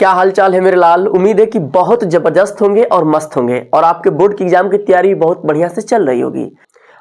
क्या हालचाल है मेरे लाल। उम्मीद है कि बहुत जबरदस्त होंगे और मस्त होंगे और आपके बोर्ड की एग्जाम की तैयारी बहुत बढ़िया से चल रही होगी।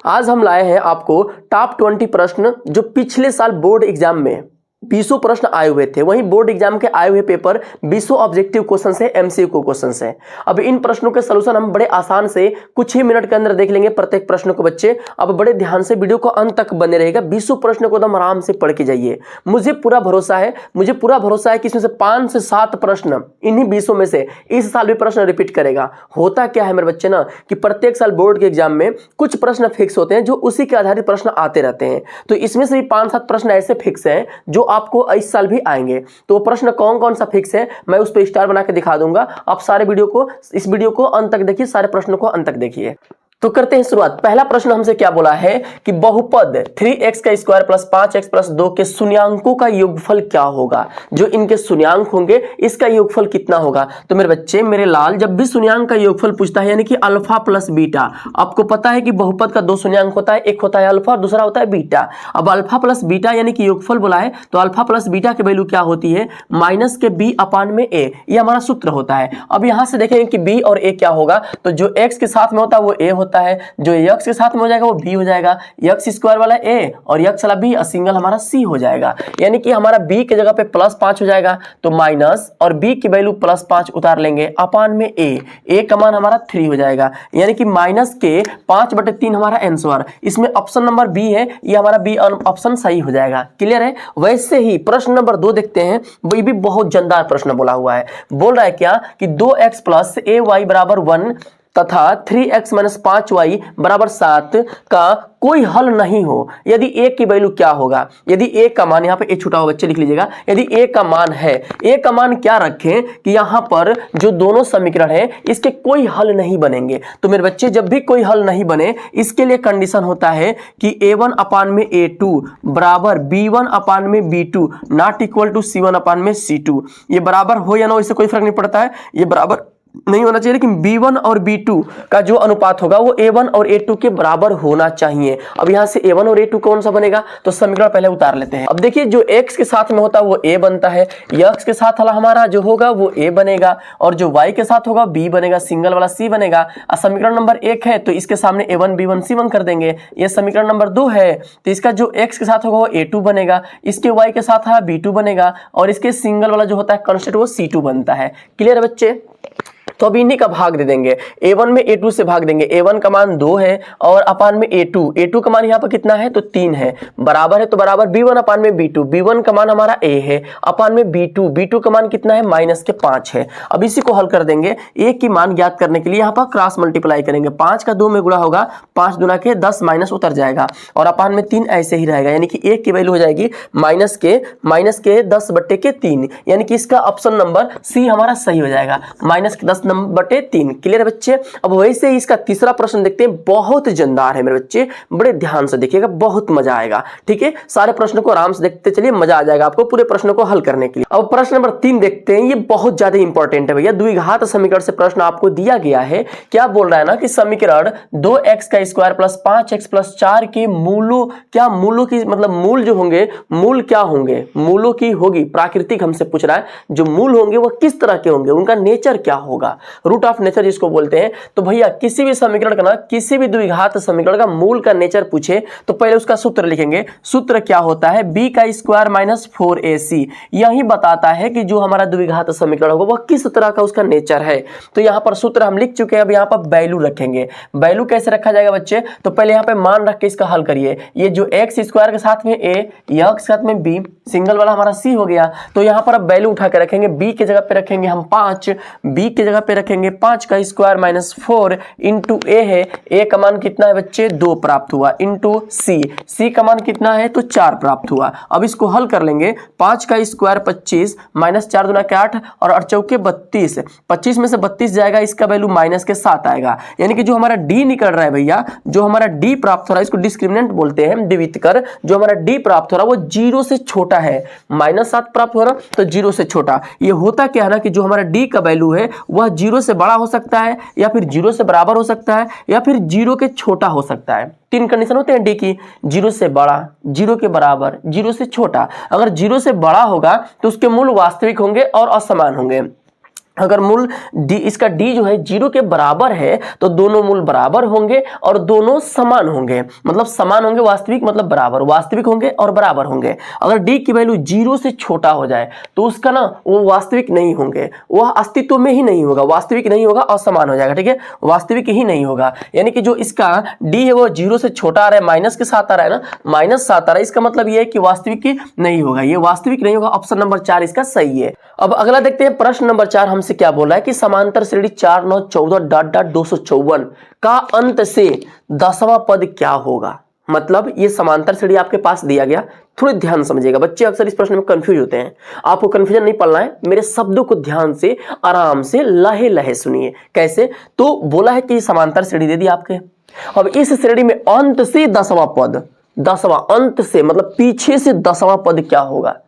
आज हम लाए हैं आपको टॉप 20 प्रश्न जो पिछले साल बोर्ड एग्जाम में 20 प्रश्न आए हुए थे। वहीं बोर्ड एग्जाम के आए हुए पेपर 20 ऑब्जेक्टिव क्वेश्चन है, एमसीक्यू क्वेश्चन है। अब इन प्रश्नों के सलूशन हम बड़े आसान से कुछ ही मिनट के अंदर देख लेंगे प्रत्येक प्रश्न को। बच्चे अब बड़े ध्यान से वीडियो को अंत तक बने रहेगा। 20 प्रश्न को एकदम आराम से पढ़ के जाइए। मुझे पूरा भरोसा है कि इसमें से 5 से 7 प्रश्न इन्हीं 20 में से इस साल भी प्रश्न रिपीट करेगा। होता क्या है मेरे बच्चे ना कि प्रत्येक साल बोर्ड के एग्जाम में कुछ प्रश्न फिक्स होते हैं जो उसी के आधारित प्रश्न आते रहते हैं। तो इसमें से भी 5-7 प्रश्न ऐसे फिक्स हैं जो आपको इस साल भी आएंगे। तो प्रश्न कौन कौन सा फिक्स है मैं उस पर स्टार बना के दिखा दूंगा। आप सारे इस वीडियो को अंत तक देखिए, सारे प्रश्नों को अंत तक देखिए। तो करते हैं शुरुआत। पहला प्रश्न हमसे क्या बोला है कि बहुपद 3x का स्क्वायर प्लस 5x प्लस 2 के शून्यांकों का योगफल क्या होगा। जो इनके शून्यांक होंगे इसका योगफल कितना होगा। तो मेरे बच्चे मेरे लाल, जब भी शून्यांक का योगफल पूछता है यानी कि अल्फा प्लस बीटा, आपको पता है कि बहुपद का 2 शून्यांक होता है, एक होता है अल्फा और दूसरा होता है बीटा। अब अल्फा प्लस बीटा यानी कि योगफल बोला है तो अल्फा प्लस बीटा की वैल्यू क्या होती है, माइनस के b अपान में a। ये हमारा सूत्र होता है। अब यहां से देखेंगे कि b और a क्या होगा। तो जो x के साथ में होता है वो a होता है, जो x के साथ में हो जाएगा वो b हो जाएगा। x स्क्वायर वाला a और x वाला b सिंगल हमारा c हो जाएगा। यानी कि हमारा b के जगह पे +5 हो जाएगा तो माइनस और b की वैल्यू +5 उतार लेंगे अपान में a का मान हमारा 3 हो जाएगा। यानी कि माइनस के 5/3 हमारा आंसर। इसमें ऑप्शन नंबर b है, ये हमारा b ऑप्शन सही हो जाएगा। क्लियर है। वैसे ही प्रश्न नंबर 2 देखते हैं। ये भी बहुत जानदार प्रश्न बोला हुआ है। बोल रहा है क्या कि 2x प्लस ay बराबर 1 तथा 3x माइनस 5y बराबर 7 का कोई हल नहीं हो यदि a की वैल्यू क्या होगा। यदि a का मान, यहाँ पे a छुटा हुआ बच्चे लिख लीजिएगा, यदि a का मान है, a का मान क्या रखें कि यहाँ पर जो दोनों समीकरण है इसके कोई हल नहीं बनेंगे। तो मेरे बच्चे जब भी कोई हल नहीं बने इसके लिए कंडीशन होता है कि a1 अपान में a2 बराबर b1 अपान में b2 not equal to c1 अपान में c2। ये बराबर हो या ना हो इससे कोई फर्क नहीं पड़ता है, ये बराबर नहीं होना चाहिए, लेकिन b1 और b2 का जो अनुपात होगा वो a1 और a2 के बराबर होना चाहिए। अब यहां से a1 और a2 कौन सा बनेगा तो समीकरण पहले उतार लेते हैं। अब देखिए जो x के साथ में होता है वो a बनता है, x के साथ वाला हमारा जो होगा वो a बनेगा और जो y के साथ होगा b बनेगा, सिंगल वाला c बनेगा। समीकरण नंबर 1 है तो इसके सामने a1 b1 c1 कर देंगे। ये समीकरण नंबर 2 है तो इसका जो x के साथ होगा वो a2 बनेगा, इसके y के साथ है b2 बनेगा और इसके सिंगल वाला जो होता है कांस्टेंट वो c2 बनता है। क्लियर है बच्चे। तो अब इन्हीं का भाग दे देंगे, a1 में a2 से भाग देंगे। a1 का मान 2 है और अपान में a2 का मान यहाँ पर कितना है तो 3 है, बराबर है तो बराबर b1 अपान में b2, b1 का मान हमारा a है अपान में b2 का मान कितना है माइनस के 5 है। अब इसी को हल कर देंगे। a की मान ज्ञात करने के लिए यहाँ पर क्रॉस मल्टीप्लाई करेंगे। 5 का 2 में गुणा होगा, 5 दूना के 10 माइनस उतर जाएगा और अपान में 3 ऐसे ही रहेगा। यानी कि a की वैल्यू हो जाएगी माइनस के 10/3। यानी कि इसका ऑप्शन नंबर सी हमारा सही हो जाएगा, माइनस के 10/3। क्लियर है बच्चे। अब वैसे ही इसका तीसरा प्रश्न देखते हैं। बहुत जानदार है मेरे बच्चे, बड़े ध्यान से देखिएगा, बहुत मजा आएगा। ठीक है, सारे प्रश्नों को आराम से देखते चलिए, मजा आ जाएगा आपको पूरे प्रश्नों को हल करने के लिए। अब प्रश्न नंबर 3 देखते हैं। ये बहुत ज्यादा इंपॉर्टेंट है भैया। द्विघात समीकरण से प्रश्न आपको दिया गया है। क्या बोल रहा है ना कि समीकरण 2x का स्क्वायर प्लस 5x प्लस 4 के मूलों की मतलब मूल जो होंगे, मूल क्या होंगे, मूलों की होगी प्राकृतिक। हमसे पूछ रहा है जो मूल होंगे वो किस तरह के होंगे, उनका नेचर क्या होगा, रूट ऑफ नेचर जिसको बोलते हैं। तो भैया किसी भी समीकरण का ना, किसी भी द्विघात समीकरण का मूल का नेचर पूछे तो पहले उसका सूत्र लिखेंगे। सूत्र क्या होता है, b का स्क्वायर माइनस 4ac। यही बताता है कि जो हमारा द्विघात समीकरण होगा वह किस तरह का उसका नेचर है। तो यहाँ पर सूत्र हम लिख चुके हैं। अब यहाँ पर वैल्यू रखेंगे। वैल्यू कैसे रखा जाएगा बच्चे, तो पहले यहाँ पे मान रख के इसका हल करिए। ये जो x स्क्वायर के साथ में a, x के साथ में b, सिंगल वाला हमारा c हो गया। तो यहाँ पर अब वैल्यू उठा के रखेंगे। b के जगह पे रखेंगे हम 5, b के जगह पे रखेंगे 5 का स्क्वायर माइनस 4 इंटू a है। a का मान कितना है बच्चे 2 प्राप्त हुआ, इंटू c का मान कितना है तो 4 प्राप्त हुआ। अब इसको हल कर लेंगे। 5 का स्क्वायर 25 माइनस 4 दूना के 8 और 8 चौके 32, 25 में से 32 जाएगा, इसका वैल्यू माइनस के 7 आएगा। यानी कि जो हमारा d निकल रहा है भैया, जो हमारा d प्राप्त हो रहा है, इसको डिस्क्रिमिनेंट बोलते हैं, द्विवितकर। जो हमारा d प्राप्त हो रहा है वो 0 से छोटा है, -7 प्राप्त हो रहा तो 0 से छोटा। ये होता क्या है ना कि जो हमारा d का वैल्यू है वह जीरो से बड़ा हो सकता है, या फिर जीरो से बराबर हो सकता है, या फिर जीरो के छोटा हो सकता है। तीन कंडीशन होते हैं डी की, जीरो से बड़ा, जीरो के बराबर, जीरो से छोटा। अगर जीरो से बड़ा होगा तो उसके मूल वास्तविक होंगे और असमान होंगे। अगर मूल डी, इसका डी जो है जीरो के बराबर है तो दोनों मूल बराबर होंगे और दोनों समान होंगे, मतलब समान होंगे, वास्तविक मतलब बराबर, वास्तविक होंगे और बराबर होंगे। अगर डी की वैल्यू जीरो से छोटा हो जाए तो उसका ना वो वास्तविक नहीं होंगे, वह अस्तित्व में ही नहीं होगा, वास्तविक नहीं होगा, असमान हो जाएगा। ठीक है, वास्तविक ही नहीं होगा। यानी कि जो इसका डी है वो जीरो से छोटा आ रहा है, माइनस के साथ आ रहा है ना, माइनस 7 आ रहा है, इसका मतलब ये है कि वास्तविक नहीं होगा, ये वास्तविक नहीं होगा। ऑप्शन नंबर 4 इसका सही है। अब अगला देखते हैं, प्रश्न नंबर 4 हमसे क्या बोल रहा है कि समांतर श्रेणी 4 9 14 डॉट डॉट 254 का अंत से 10वां पद क्या होगा। मतलब ये समांतर श्रेणी आपके पास दिया गया, थोड़े ध्यान समझिएगा बच्चे, अक्सर इस प्रश्न में कंफ्यूज होते हैं। आपको कंफ्यूजन नहीं पड़ना है, मेरे शब्दों को ध्यान से आराम से लहे लहे सुनिए। कैसे, तो बोला है कि समांतर श्रेणी दे दी आपके, अब इस श्रेणी में अंत से 10वां पद, 10वां अंत से मतलब पीछे से 10वां पद क्या होगा।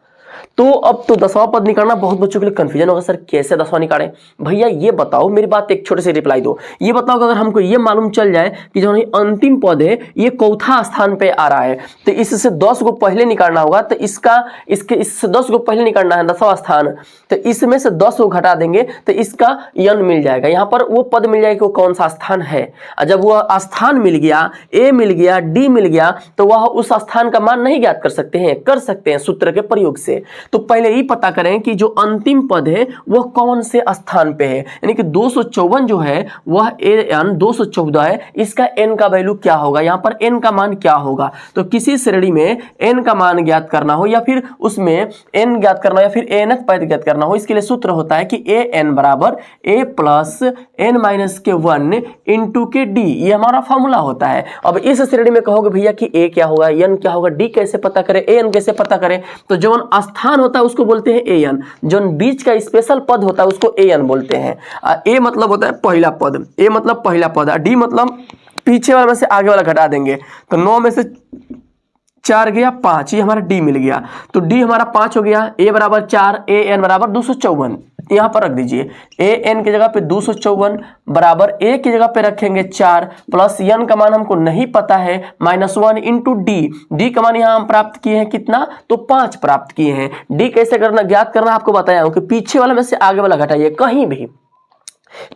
तो अब तो 10वां पद निकालना बहुत बच्चों के लिए कंफ्यूजन होगा, सर कैसे 10वां निकालें। भैया ये बताओ, मेरी बात एक छोटे से रिप्लाई दो, ये बताओ कि अगर हमको ये मालूम चल जाए कि जो अंतिम पद है ये चौथा स्थान पे आ रहा है तो इससे 10 को पहले निकालना होगा, तो इससे 10 को पहले निकालना है 10वां स्थान, तो इसमें से 10 को घटा देंगे तो इसका यन मिल जाएगा। यहाँ पर वो पद मिल जाएगा कि वो कौन सा स्थान है। जब वह स्थान मिल गया, ए मिल गया, डी मिल गया, तो वह उस स्थान का मान नहीं ज्ञात कर सकते हैं, कर सकते हैं सूत्र के प्रयोग से। तो पहले ही पता करें कि जो अंतिम पद है वह कौन से स्थान पे है, यानी कि 254 जो है वह एन 214 है, इसका एन का वैल्यू क्या होगा, यहां पर एन का मान क्या होगा। तो किसी श्रेणी में एन का मान ज्ञात करना हो या फिर उसमें एन ज्ञात करना हो या फिर एन पद ज्ञात करना हो, इसके लिए सूत्र होता है कि ए एन बराबर ए प्लस एन माइनस के 1 इंटू के डी, ये हमारा फॉर्मूला होता है। अब इस श्रेणी में कहोगे भैया कि ए क्या होगा, एन क्या होगा, डी कैसे पता करें, ए एन कैसे पता करें, तो जो स्थान होता है उसको बोलते हैं ए एन, जो बीच का स्पेशल पद होता है उसको ए एन बोलते हैं। ए मतलब होता है पहला पद, ए मतलब पहला पद, डी मतलब पीछे वाले में से आगे वाला घटा देंगे, तो 9 में से 4 गया 5, ये हमारा डी मिल गया, तो डी हमारा 5 हो गया, ए बराबर 4, ए एन बराबर 254, यहां पर रख दीजिए ए एन की जगह पे 254 बराबर ए की जगह पे रखेंगे 4 प्लस एन का मान हमको नहीं पता है -1 इंटू डी, डी का मान यहां हम प्राप्त किए हैं कितना, तो 5 प्राप्त किए हैं। डी कैसे करना ज्ञात करना आपको बताया हूं कि पीछे वाला में से आगे वाला घटाइए,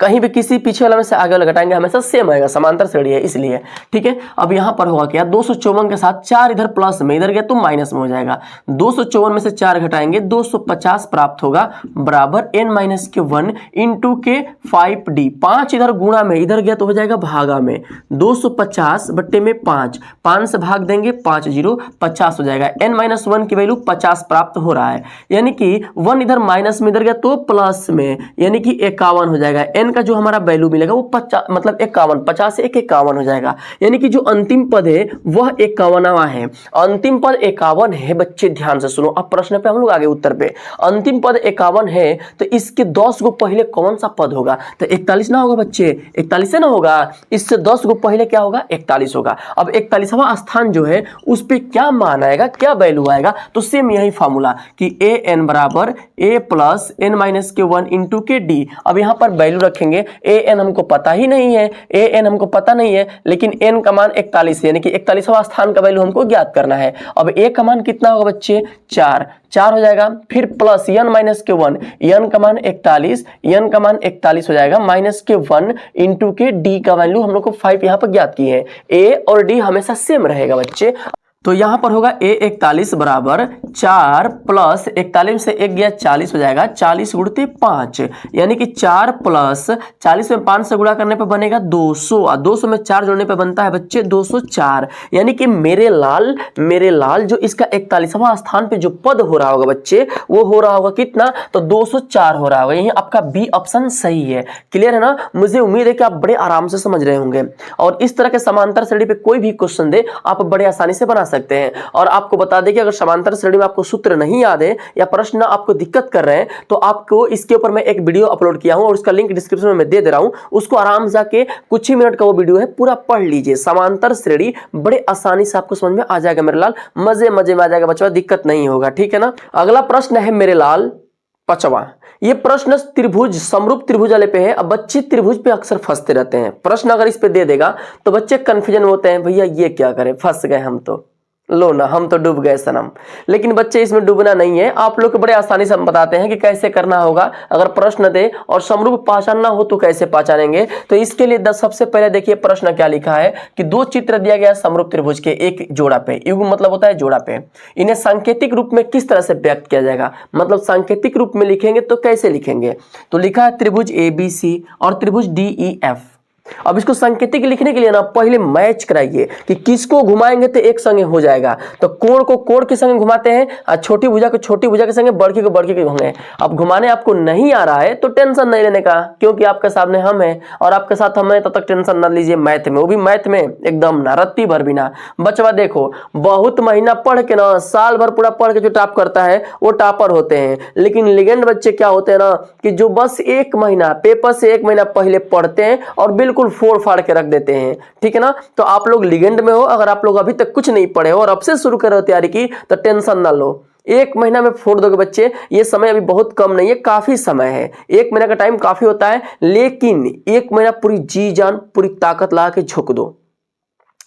कहीं भी किसी पीछे वाला में से आगे वाला घटाएंगे हमेशा सेम आएगा, समांतर श्रेणी है इसलिए। ठीक है, अब यहां पर होगा क्या, 254 के साथ 4 इधर प्लस में, इधर गया तो माइनस में हो जाएगा, 254 में से 4 घटाएंगे 250 प्राप्त होगा बराबर n माइनस के 1 इंटू के 5d, 5 इधर गुणा में, इधर गया तो हो जाएगा भागा में, 250 बट्टे में 5, 5 से भाग देंगे 5 0 50 हो जाएगा, n माइनस 1 की वैल्यू 50 प्राप्त हो रहा है, यानी कि 1 इधर माइनस में, इधर गया तो प्लस में, यानी कि 51 हो जाएगा। n का जो हमारा वैल्यू मिलेगा वो 50 मतलब 51, 50 से 51 हो जाएगा, यानी कि जो अंतिम पद है वह 51वां है। अंतिम पद 51 है बच्चे, ध्यान से सुनो, अब प्रश्न पे हम लोग आगे उत्तर पे। अंतिम पद 51 है तो इसके 10 को पहले कौन सा पद होगा, तो 41 ना होगा बच्चे, 41 से ना होगा, इससे 10 को पहले क्या होगा, 41 होगा। अब 41वां स्थान जो है उस पे क्या मान आएगा, क्या वैल्यू आएगा, तो सेम यही फॉर्मूला कि ए एन बराबर ए प्लस एन माइनस के 1 इंटू के डी। अब यहाँ पर वैल्यू रखेंगे, ए एन हमको पता ही नहीं है, ए एन हमको पता नहीं है, लेकिन एन का मान 41 है, यानी कि 41वां स्थान का वैल्यू हमको ज्ञात करना है। अब ए का मान कितना होगा बच्चे, 4 हो जाएगा, फिर प्लस एन माइनस के 1, एन का मान 41, एन का मान 41 हो जाएगा, माइनस के 1 इंटू के डी का वैल्यू हम लोग को 5 यहाँ पर ज्ञात किए हैं। ए और डी हमेशा सेम रहेगा बच्चे, तो यहां पर होगा ए 41 बराबर 4 प्लस 41 से 1 गया 40 हो जाएगा, 40 गुणते 5, यानी कि 4 प्लस 40 में 5 से गुणा करने पे बनेगा 200, और 200 में 4 जोड़ने पे बनता है बच्चे 204, यानी कि मेरे लाल जो इसका 41वां स्थान पे जो पद हो रहा होगा बच्चे वो हो रहा होगा कितना, तो 204 हो रहा होगा। यही आपका बी ऑप्शन सही है। क्लियर है ना, मुझे उम्मीद है कि आप बड़े आराम से समझ रहे होंगे, और इस तरह के समांतर श्रेणी पे कोई भी क्वेश्चन दे आप बड़े आसानी से बना सकते हैं। और आपको बता दें कि अगर समांतर श्रेणी में आपको सूत्र नहीं याद है या प्रश्न आपको दिक्कत कर रहे हैं तो आपको इसके ऊपर मैं एक वीडियो अपलोड किया हूं और उसका लिंक डिस्क्रिप्शन में मैं दे रहा हूं, उसको आराम से जाके कुछ ही मिनट का वो वीडियो है, पूरा पढ़ लीजिए। समांतर श्रेणी बड़े आसानी से आपको समझ में आ जाएगा मेरे लाल, मजे में आ जाएगा बच्चों, दिक्कत नहीं होगा। ठीक है ना, अगला प्रश्न है मेरे लाल 5वां, ये प्रश्न त्रिभुज समरूप त्रिभुज वाले पे है। अब बच्चे त्रिभुज पे अक्सर फंसते रहते हैं। प्रश्न अगर इस पे दे देगा तो बच्चे कंफ्यूजन होते हैं, भैया ये क्या करें, फंस गए हम तो, लो ना हम तो डूब गए सनम। लेकिन बच्चे इसमें डूबना नहीं है, आप लोग को बड़े आसानी से हम बताते हैं कि कैसे करना होगा। अगर प्रश्न दे और समरूप पहचानना हो तो कैसे पहचानेंगे। तो इसके लिए सबसे पहले देखिए प्रश्न क्या लिखा है कि दो चित्र दिया गया समरूप त्रिभुज के एक जोड़ा पे, युग्म मतलब होता है जोड़ा पे, इन्हें सांकेतिक रूप में किस तरह से व्यक्त किया जाएगा, मतलब सांकेतिक रूप में लिखेंगे तो कैसे लिखेंगे। तो लिखा है त्रिभुज ABC और त्रिभुज DEF। अब इसको सांकेतिक लिखने के लिए ना पहले मैच कराइए कि किसको घुमाएंगे तो एक संगे हो जाएगा। तो कोण को कोण के संगे घुमाते हैं और छोटी भुजा को छोटी भुजा के संगे, बड़की को बड़की के घुमाएंगे। अब घुमाने आपको नहीं आ रहा है तो टेंशन नहीं लेने का, क्योंकि आपके सामने हम हैं और आपके साथ हम हैं, तब तक टेंशन न लीजिए। मैथ में, वो भी मैथ में एकदम ना रत्ती भर भी ना। बचवा देखो बहुत महीना पढ़ के ना, साल भर पूरा पढ़ के जो टॉप करता है वो टॉपर होते हैं। लेकिन लिगेंड बच्चे क्या होते हैं ना कि जो बस एक महीना पेपर से एक महीना पहले पढ़ते हैं और बिल्कुल फोड़ फाड़ के रख देते हैं, ठीक है ना। तो आप लोग लिगेंड में हो, अगर आप लोग अभी तक कुछ नहीं पढ़े हो और अब से शुरू कर रहे हो तैयारी की, तो टेंशन ना लो। एक महीना में फोड़ दोगे बच्चे, ये समय अभी बहुत कम नहीं है, काफी समय है। एक महीना का टाइम काफी होता है, लेकिन एक महीना पूरी जी जान पूरी ताकत लगा के झोंक दो,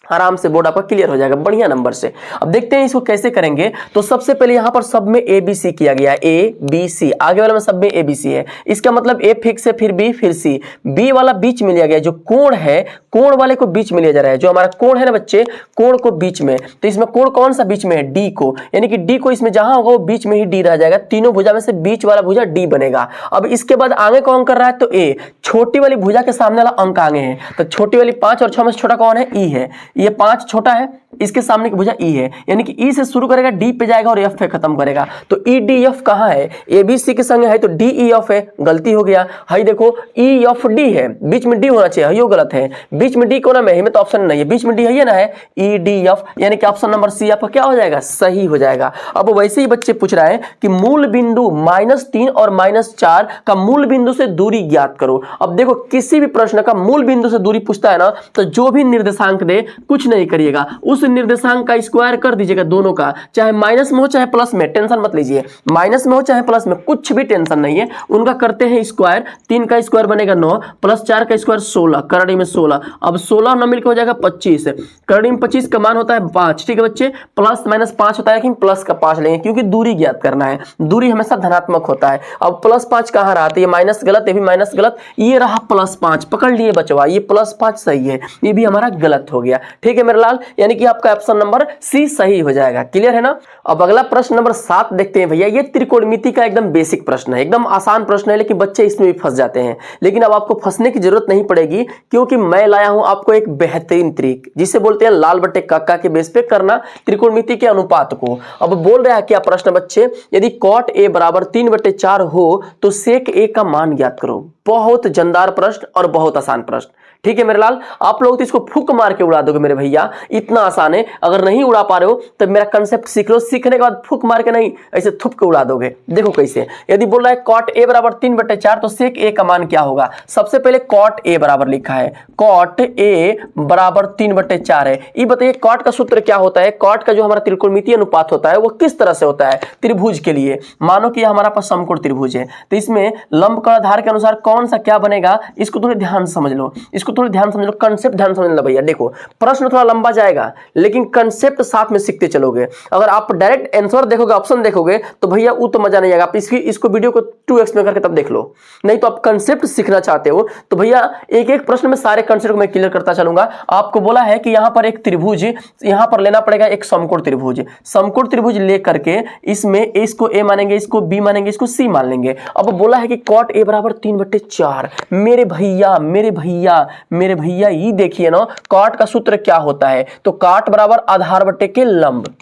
आराम से बोर्ड आपका क्लियर हो जाएगा बढ़िया नंबर से। अब देखते हैं इसको कैसे करेंगे। तो सबसे पहले यहां पर सब में ABC किया गया है, ABC, आगे वाला में सब में ABC है। इसका मतलब A फिक्स है, फिर B, फिर C। B वाला बीच में लिया गया, जो कोण है कोण वाले को बीच में लिया जा रहा है। जो हमारा कोण है ना बच्चे, कोण को बीच में, तो इसमें कोण कौन सा बीच में है, D को, यानी कि D को इसमें जहां होगा वो बीच में ही D रह जाएगा। तीनों भुजा में से बीच वाला भुजा D बनेगा। अब इसके बाद आगे कौन कर रहा है, तो A, छोटी वाली भुजा के सामने वाला अंक आगे है, तो छोटी वाली 5 और 6 में से छोटा कौन है, E है। ये 5 छोटा है, इसके सामने की भुजा E है, यानी कि E से शुरू करेगा D पे जाएगा और F पे खत्म करेगा। तो EDF कहां है, ABC के संग है तो DEF है, गलती हो गया। हाई देखो EFD है, बीच में D होना चाहिए, यो गलत है। बीच में D कौन है, में तो ऑप्शन नहीं है, बीच में D है ना, है EDF, यानी कि ऑप्शन नंबर C आपका क्या हो जाएगा, सही हो जाएगा। अब वैसे ही बच्चे पूछ रहा है कि मूल बिंदु -3 और -4 का मूल बिंदु से दूरी ज्ञात करो। अब देखो किसी भी प्रश्न का मूल बिंदु से दूरी पूछता है ना, तो जो भी निर्देशांक दे कुछ नहीं करिएगा, उस निर्देशांक का स्क्वायर कर दीजिएगा दोनों का, चाहे माइनस में हो चाहे प्लस में, टेंशन मत लीजिए। माइनस में हो चाहे प्लस में, कुछ भी टेंशन नहीं है, उनका करते हैं स्क्वायर। 3 का स्क्वायर बनेगा 9 प्लस 4 का स्क्वायर 16, करड़ी में 16। अब 16 न मिलकर हो जाएगा 25, करड़ी में 25 का मान होता है 5, ठीक है बच्चे। प्लस माइनस 5 होता है, लेकिन प्लस का 5 लेंगे क्योंकि दूरी ज्ञात करना है, दूरी हमेशा धनात्मक होता है। अब +5 कहां रहा, तो ये माइनस गलत, ये भी माइनस गलत, ये रहा +5, पकड़ लिए बचवा, ये +5 सही है, ये भी हमारा गलत हो गया, ठीक है मेरे लाल, यानी कि आपका ऑप्शन नंबर C सही हो जाएगा। क्लियर है ना। अब अगला प्रश्न नंबर 7 देखते हैं भैया। ये त्रिकोणमिति का एकदम बेसिक प्रश्न है, एकदम आसान प्रश्न है, लेकिन बच्चे इसमें भी फंस जाते हैं। लेकिन अब आपको फंसने की जरूरत नहीं पड़ेगी, क्योंकि मैं लाया हूं आपको एक बेहतरीन ट्रिक, जिसे बोलते हैं लाल बट्टे काका के बेस पे करना त्रिकोणमिति के अनुपात को। अब बोल रहा है क्या प्रश्न बच्चे, यदि cot A बराबर 3/4 हो तो sec A का मान ज्ञात करो। बहुत जानदार प्रश्न और बहुत आसान प्रश्न, ठीक है मेरे लाल। आप लोग तो इसको फूक मार के उड़ा दोगे मेरे भैया, इतना आसान है। अगर नहीं उड़ा पा रहे हो तो मेरा कंसेप्ट सीख लो, सीखने के बाद फूक मार के नहीं, ऐसे थुप के उड़ा दोगे। देखो कैसे, यदि बोल रहा है cot A बराबर 3/4 तो sec A का मान क्या होगा। सबसे पहले cot A बराबर लिखा है, cot A बराबर 3/4 है। ये बताइए cot का सूत्र क्या होता है, cot का जो हमारा त्रिकोणमितीय अनुपात होता है वो किस तरह से होता है। त्रिभुज के लिए मानो कि हमारा पास समकोण त्रिभुज है, तो इसमें लंब कोण आधार के अनुसार कौन सा क्या बनेगा, इसको थोड़ा ध्यान समझ लो, इसको थोड़ा ध्यान समझ लो, कंसेप्ट ध्यान समझ लो भैया। देखो प्रश्न थोड़ा लंबा जाएगा, लेकिन कंसेप्ट साथ में सीखते चलोगे। अगर आप डायरेक्ट आंसर देखोगे, ऑप्शन देखोगे, तो भैया वो तो मजा नहीं आएगा। आप इसको वीडियो को 2x में करके तब देख लो। नहीं तो आप कंसेप्ट सीखना चाहते हो तो भैया एक एक प्रश्न में सारे कंसेप्ट को मैं क्लियर करता चलूंगा। आपको बोला है कि यहां पर एक त्रिभुज, यहां पर लेना पड़ेगा एक समकोण त्रिभुज। समकोण त्रिभुज लेकर के इसमें इसको A मानेंगे, इसको B मानेंगे, इसको C मान लेंगे। अब बोला है कि cot A बराबर 3/4। मेरे भैया मेरे भैया मेरे भैया ये देखिए ना, cot का सूत्र क्या होता है, तो cot बराबर आधार बट्टे के लंब।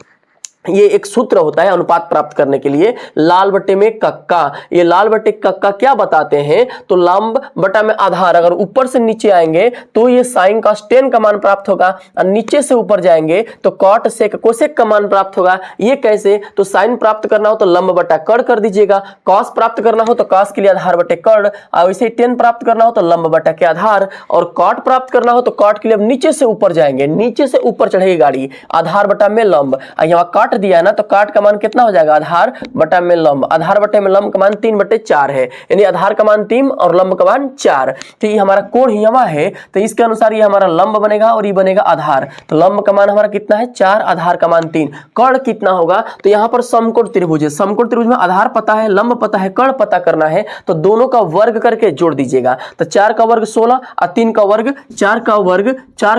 ये एक सूत्र होता है अनुपात प्राप्त करने के लिए, लाल बट्टे में कक्का। ये लाल बट्टे कक्का क्या बताते हैं, तो लंब बटा में आधार। अगर ऊपर से नीचे आएंगे तो ये साइन cos tan का मान प्राप्त होगा, और नीचे से ऊपर जाएंगे तो cot sec cosec का मान प्राप्त होगा। ये कैसे, तो साइन प्राप्त करना हो तो लंब बटा कर्ण कर दीजिएगा, cos प्राप्त करना हो तो cos के लिए आधार बटे कर्ण, और वैसे tan प्राप्त करना हो तो लंब बटा के आधार, और cot प्राप्त करना हो तो cot के लिए अब नीचे से ऊपर जाएंगे, नीचे से ऊपर चढ़ेगी गाड़ी, आधार बटा में लंब। यहाँ काट काट दिया ना तो काट का मान कितना हो जाएगा, आधार बटा में लंब, आधार बटे में लंब का मान 3/4 है, यानी आधार का मान 3 और लंब का मान 4। तो ये हमारा कोण हियामा है, तो इसके अनुसार ये हमारा लंब बनेगा और ये बनेगा आधार। तो लंब का मान हमारा कितना है 4, आधार का मान 3। कर्ण कितना होगा, तो यहाँ पर समकोण त्रिभुज है, समकोण त्रिभुज में आधार पता है, लंब पता है, कर्ण पता करना है, तो दोनों का वर्ग करके जोड़ दीजिएगा। तो 4 का वर्ग 16 और 3 का वर्ग 4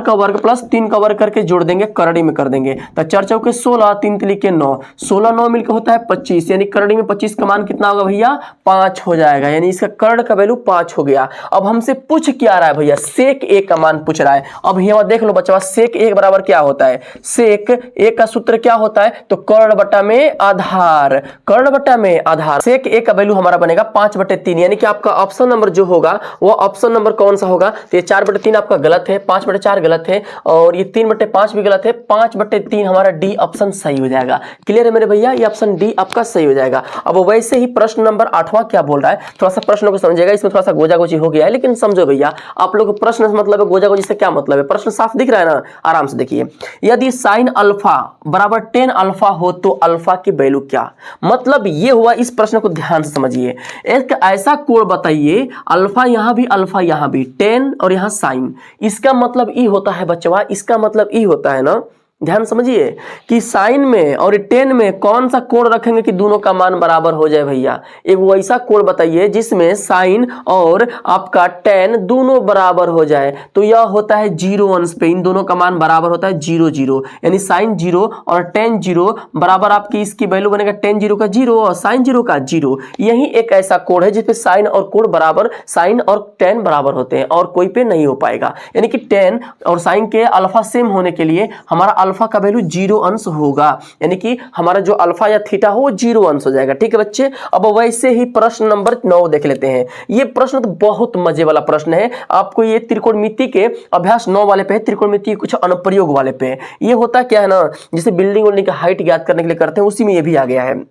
का वर्ग प्लस 3 का वर्ग करके जोड़ देंगे, करड़ी में कर देंगे। तो 4 चौके 16, 3 तिली के 9, 16 9 मिलकर होता है 25, यानी करड़ी में 25 का मान कितना होगा भैया 5 हो जाएगा, यानी इसका कर्ण का वैल्यू 5 हो गया। अब हमसे पूछ क्या रहा है भैया, सेक a का मान पूछ रहा है। अब यहाँ देख लो बच्चा, सेक a बराबर क्या होता है, सेक a का सूत्र क्या होता है, तो कर्ण बटा में आधार, कर्ण बटा में आधार। सेक a का वैल्यू हमारा बनेगा 5/3, यानी कि आपका ऑप्शन नंबर जो होगा वो ऑप्शन नंबर कौन सा होगा, तो ये 4/3 आपका गलत है, 5/4 गलत है और ये 3/5 भी गलत है, 5/3 हमारा डी ऑप्शन सही हो जाएगा। क्लियर है मेरे भैया, ये ऑप्शन डी आपका सही हो जाएगा। अब वैसे ही प्रश्न नंबर 8वां क्या बोल रहा है, थोड़ा सा प्रश्नों को समझिएगा, इसमें थोड़ा सा गोजा गोजी हो गया है, लेकिन समझो भैया आप लोग प्रश्न मतलब है गोजा गोजी से क्या मतलब है, प्रश्न साफ दिख रहा है ना, आराम से देखिए। यदि साइन अल्फा बराबर 10 अल्फा हो तो अल्फा की वैल्यू क्या, मतलब ये हुआ। इस प्रश्न को ध्यान से समझिए, एक ऐसा कोण बताइए, अल्फा यहां भी अल्फा यहां भी 10 और यहां साइन, इसका मतलब ई होता है बच्चवा, इसका मतलब ई होता है ना, ध्यान समझिए कि साइन में और 10 में कौन सा कोण रखेंगे कि दोनों का मान बराबर हो जाए भैया। एक वैसा कोण बताइए जिसमें साइन और आपका 10 दोनों बराबर हो जाए, तो यह होता है 0 अंश पे, इन दोनों का मान बराबर होता है 0 0, यानी साइन 0 और 10 0 बराबर आपकी इसकी वैल्यू बनेगा 10 0 का 0 और साइन 0 का 0। यही एक ऐसा कोण है जिसपे साइन और कोण बराबर, साइन और 10 बराबर होते हैं और कोई पे नहीं हो पाएगा, यानी कि 10 और साइन के अल्फा सेम होने के लिए हमारा अल्फा का वैल्यू 0 अंश होगा, यानी कि हमारा जो अल्फा या थीटा हो वो 0 अंश हो जाएगा। ठीक है बच्चे, अब वैसे ही प्रश्न नंबर 9 देख लेते हैं। ये प्रश्न तो बहुत मजे वाला प्रश्न है, आपको ये त्रिकोणमिति के अभ्यास 9 वाले पे है, त्रिकोणमिति के कुछ अनुप्रयोग वाले पे। ये होता क्या है ना, जैसे बिल्डिंग की हाइट ज्ञात करने के लिए करते हैं, उसी में ये भी आ गया है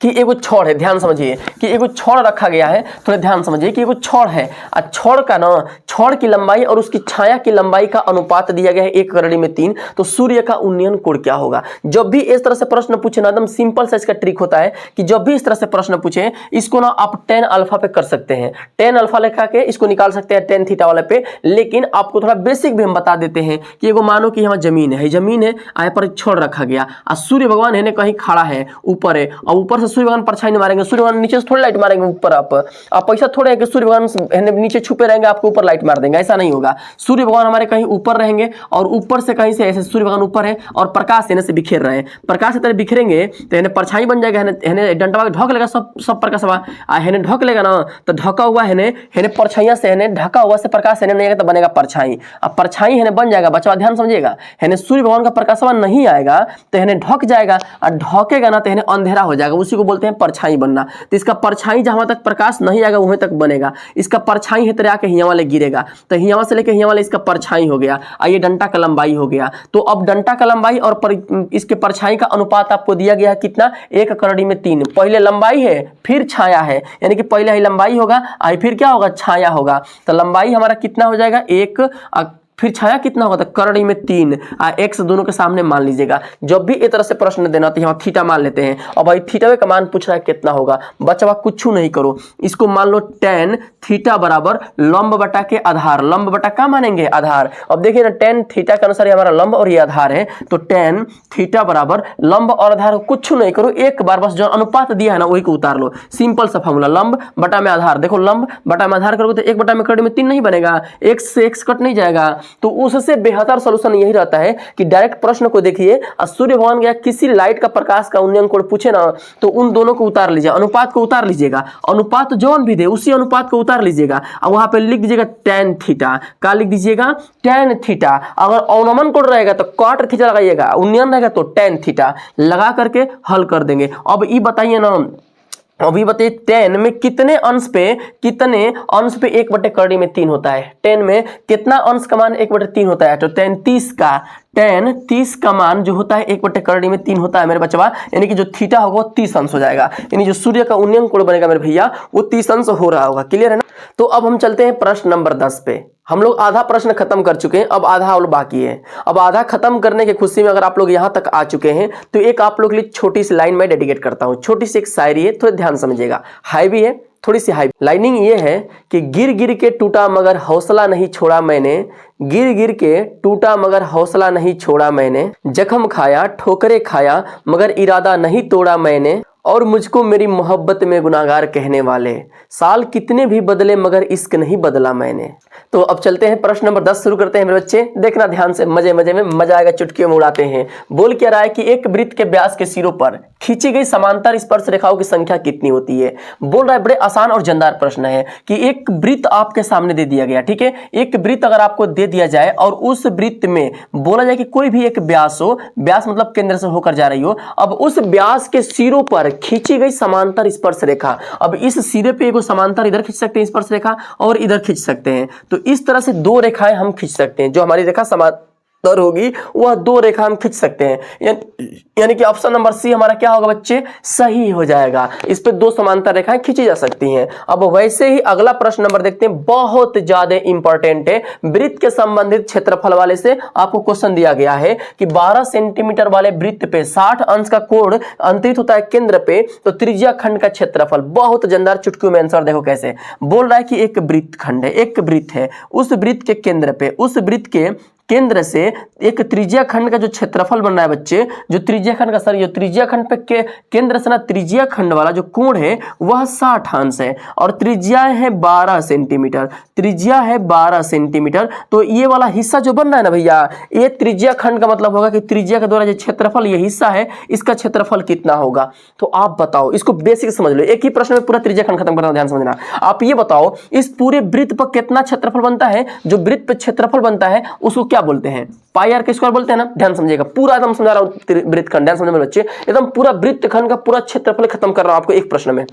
कि एगो छड़ है, ध्यान समझिए कि एगो छड़ रखा गया है, थोड़ा ध्यान समझिए कि एगो छड़ है और छड़ का ना, छड़ की लंबाई और उसकी छाया की लंबाई का अनुपात दिया गया है 1/3, तो सूर्य का उन्नयन कोण क्या होगा। जब भी इस तरह से प्रश्न पूछे ना, एकदम सिंपल सा इसका ट्रिक होता है कि जब भी इस तरह से प्रश्न पूछे, इसको ना आप 10 अल्फा पे कर सकते हैं, 10 अल्फा लिखा के इसको निकाल सकते हैं 10 थीटा वाले पे। लेकिन आपको थोड़ा बेसिक भी हम बता देते हैं कि एगो मानो कि यहाँ जमीन है, आए पर छड़ रखा गया और सूर्य भगवान है कहीं खड़ा है, ऊपर है, और ऊपर से सूर्य भगवान परछाई नहीं मारेंगे, सूर्य भगवान नीचे से थोड़ी लाइट मारेंगे ऊपर। आप ऐसा थोड़े है कि सूर्य भगवान नीचे छुपे रहेंगे आपको ऊपर लाइट मार देंगे, ऐसा नहीं होगा। सूर्य भगवान हमारे कहीं ऊपर रहेंगे और ऊपर से कहीं से ऐसे सूर्य भगवान ऊपर है और प्रकाश एने से बिखेर रहे हैं, प्रकाश की तरह बिखरेंगे तो एने परछाई बन जाएगा, हेने डंडा ढक लेगा सब प्रकाश, हेने ढक लेगा ना, तो ढका हुआ हेने परछाइयां से, हेने ढका हुआ से प्रकाश हेने नहीं आएगा तो बनेगा परछाई, अब परछाई हेने बन जाएगा। बच्चा ध्यान समझिएगा, हेने सूर्य भगवान का प्रकाश नहीं आएगा तो हेने ढक जाएगा और ढकेगा ना तो हेने अंधेरा हो जाएगा, उसी को बोलते हैं परछाई बनना। तो इसका परछाई जहां तक प्रकाश नहीं आएगा वहीं तक बनेगा, इसका परछाई है तरह के हिया वाले गिरेगा, तो हिया से लेके हिया वाले इसका परछाई हो गया, ये डंटा का लंबाई हो गया। तो अब डंटा का लंबाई और इसके परछाई का अनुपात आपको दिया गया है कितना, 1/3। पहले लंबाई है फिर छाया है, यानी कि पहले ही लंबाई होगा फिर क्या होगा, छाया होगा। तो लंबाई हमारा कितना हो जाएगा 1, फिर छाया कितना होगा, तो करड़ी में 3 x दोनों के सामने मान लीजिएगा। जब भी इस तरह से प्रश्न देना तो यहाँ थीटा मान लेते हैं, और भाई थीटा का मान पूछ रहा है कितना होगा। बच्चा कुछ नहीं करो, इसको मान लो tan थीटा बराबर लंब बटा के आधार, लंब बटा क्या मानेंगे, आधार। अब देखिए ना tan थीटा के अनुसार हमारा लंब और ये आधार है, तो tan थीटा बराबर लंब और आधार, कुछ नहीं करो, एक बार बस जो अनुपात दिया है ना वही को उतार लो, सिंपल सा फॉर्मूला, लंब बटा में आधार। देखो लंब बटा में आधार करोगे तो 1/3 नहीं बनेगा, x से x कट नहीं जाएगा, तो उससे बेहतर सॉल्यूशन यही रहता है कि डायरेक्ट प्रश्न को देखिए, सूर्य भगवान या किसी लाइट का प्रकाश का उन्नयन कोण पूछे ना तो उन दोनों को उतार लीजिए, अनुपात को उतार लीजिएगा, अनुपात जौन भी दे उसी अनुपात को उतार लीजिएगा और वहां पे लिख दीजिएगा tan थीटा। क्या लिख दीजिएगा, tan थीटा। अगर अवनमन कोण रहेगा तो cot थीटा लगाइएगा, उन्नयन रहेगा तो tan थीटा लगा करके हल कर देंगे। अब ये बताइए ना, अभी बताइए 10 में कितने अंश पे 1/3 होता है, 10 में कितना अंश का मान 1/3 होता है, तो tan 30 का मान जो होता है 1/3 होता है मेरे बच्चा, यानी कि जो थीटा होगा वो 30 अंश हो जाएगा, यानी जो सूर्य का उन्नयन कोण बनेगा मेरे भैया वो 30 अंश हो रहा होगा। क्लियर है ना। तो अब हम चलते हैं प्रश्न नंबर 10 पे। हम लोग आधा प्रश्न खत्म कर चुके हैं, अब आधा और बाकी है। अब आधा खत्म करने की खुशी में अगर आप लोग यहाँ तक आ चुके हैं तो एक आप लोग के लिए छोटी सी लाइन मैं डेडिकेट करता हूँ। छोटी सी एक शायरी है, थोड़ा ध्यान समझिएगा, हाई भी है, थोड़ी सी हाई। लाइनिंग ये है कि गिर गिर के टूटा मगर हौसला नहीं छोड़ा मैंने, गिर गिर के टूटा मगर हौसला नहीं छोड़ा मैंने, जख्म खाया ठोकरे खाया मगर इरादा नहीं तोड़ा मैंने, और मुझको मेरी मोहब्बत में गुनाहगार कहने वाले, साल कितने भी बदले मगर इश्क नहीं बदला मैंने। तो अब चलते हैं प्रश्न नंबर 10 शुरू करते हैं मेरे बच्चे, देखना ध्यान से, मजे मजे में मजा आएगा, चुटकियों में उड़ाते हैं। बोल क्या रहा है कि एक वृत्त के व्यास के सिरों पर खींची गई समांतर स्पर्श रेखाओं की संख्या कितनी होती है। बोल रहा है, बड़े आसान और जानदार प्रश्न है कि एक वृत्त आपके सामने दे दिया गया, ठीक है, एक वृत्त अगर आपको दे दिया जाए और उस वृत्त में बोला जाए कि कोई भी एक व्यास हो, व्यास मतलब केंद्र से होकर जा रही हो, अब उस व्यास के सिरों पर खींची गई समांतर स्पर्श रेखा, अब इस सिरे पे एगो समांतर इधर खींच सकते हैं स्पर्श रेखा और इधर खींच सकते हैं, तो इस तरह से दो रेखाएं हम खींच सकते हैं। जो हमारी रेखा समांतर होगी वह दो रेखा हम खींच सकते हैं, यानी कि ऑप्शन नंबर सी हमारा क्या होगा बच्चे, सही हो जाएगा। इस पे दो समांतर रेखाएं खींची जा सकती हैं। अब वैसे ही अगला प्रश्न नंबर देखते हैं, बहुत ज्यादा इंपॉर्टेंट है, वृत्त के संबंधित क्षेत्रफल वाले से आपको क्वेश्चन दिया गया है कि 12 सेंटीमीटर वाले वृत्त पे 60 अंश का कोण अंतरित होता है केंद्र पे, तो त्रिज्या खंड का क्षेत्रफल। बहुत जानदार, चुटकियों में आंसर देखो कैसे। बोल रहा है कि एक वृत्त खंड है, एक वृत्त है, उस वृत्त के केंद्र पे, उस वृत्त के केंद्र से एक त्रिज्या खंड का जो क्षेत्रफल बन रहा है बच्चे, जो त्रिज्या खंड का जो त्रिज्या खंड पे केंद्र से ना त्रिज्या खंड वाला जो कोण है वह 60 अंश है और त्रिज्या है 12 सेंटीमीटर, त्रिज्या है 12 सेंटीमीटर। तो ये वाला हिस्सा जो बन रहा है ना भैया, ये त्रिज्या खंड का मतलब होगा कि त्रिज्या के द्वारा जो क्षेत्रफल ये हिस्सा है इसका क्षेत्रफल कितना होगा। तो आप बताओ, इसको बेसिक समझ लो, एक ही प्रश्न में पूरा त्रिज्या खंड खत्म करना, ध्यान समझना। आप ये बताओ इस पूरे वृत्त पर कितना क्षेत्रफल बनता है, जो वृत्त पर क्षेत्रफल बनता है उसको क्या बोलते हैं, पाई आर का स्क्वायर बोलते हैं ना। ध्यान समझिएगा, पूरा एकदम समझा रहा हूं वृत्त खंड, ध्यान समझने बच्चे, एकदम पूरा वृत्त खंड का पूरा क्षेत्रफल खत्म कर रहा हूं आपको एक प्रश्न में।